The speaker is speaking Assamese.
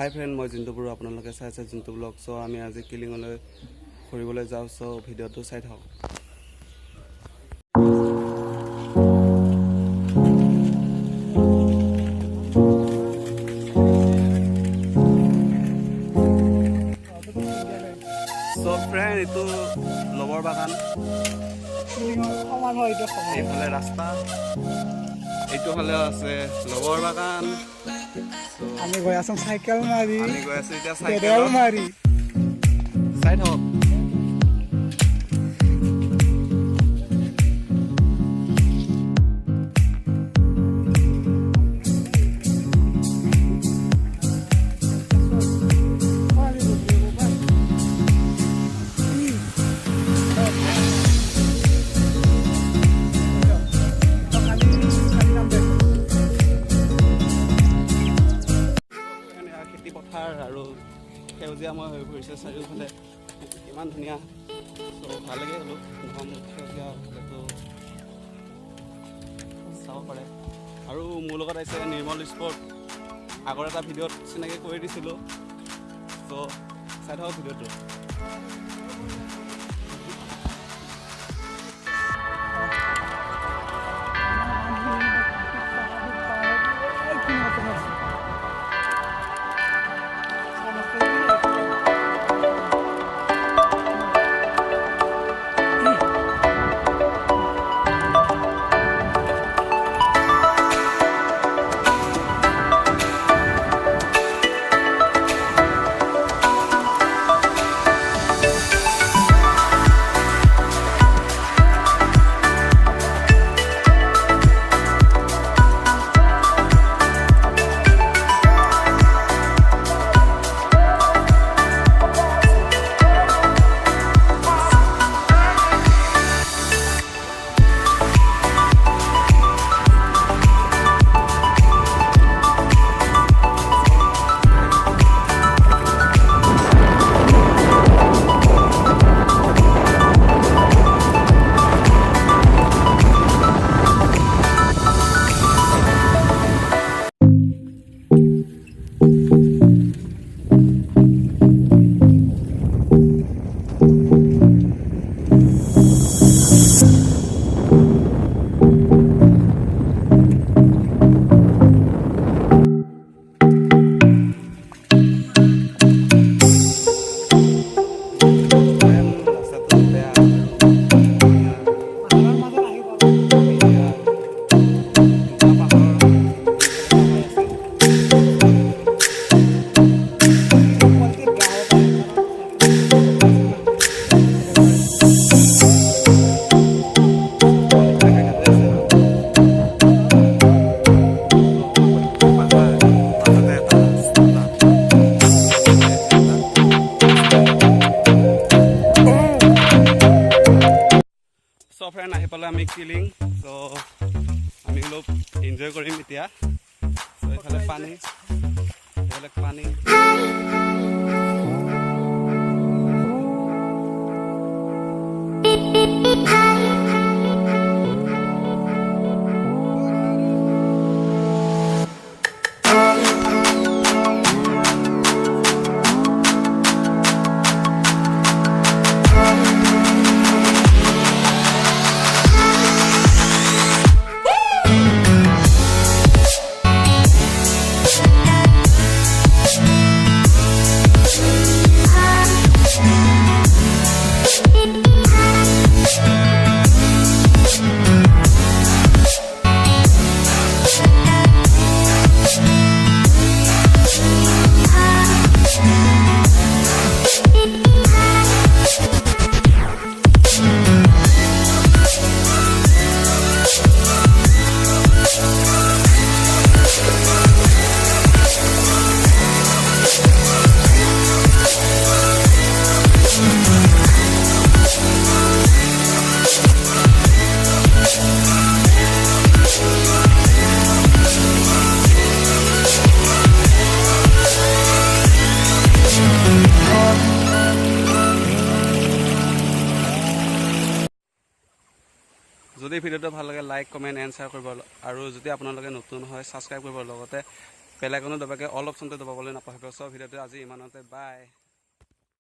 हाय फ्रेंड मैं जिंतु बड़ो आपलोके चाइছে जिंतु ब्लॉग सो आमी आज किलिंगले फुरिबले जाऊ सो भिडिओটো चाइ थाक सो फ्रेंड इतो लबर बागान किलिंगर समान হয় इतो এইফালে রাস্তা এইটো হলে আছে লবৰ বাগান আমি গৈ আছো সাইকেল মাৰি এতিয়া সাইকেল মাৰি সাইড হক আৰু সেউজীয়াময় হৈ পৰিছে চাৰিওফালে ইমান ধুনীয়া তো ভাল লাগে হলো ঘন সেউজীয়া হলেতো চাব পাৰে আৰু মোৰ লগত আছে নিৰ্মল স্পৰ্ট আগৰ এটা ভিডিঅ'ত চিনাকি কৰি দিছিলোঁ তো চাই থাকক ভিডিঅ'টো फ्रेंड आहि पाले आमी किलिंग तो आमी लोग एन्जॉय करिम इतिया तो एफाले पानी एफाले पानी যদি ভিডিওটো ভাল লাগে লাইক কমেন্ট এন্ড শেয়াৰ কৰিব আৰু যদি আপোনালোকে নতুন হয় সাবস্ক্ৰাইব কৰিব লগতে বেলেগনো দবাকে অল অপশ্যনটো দবাবলৈ নাপাহৰিব। চব ভিডিঅ'টো আজি ইমানতে বাই।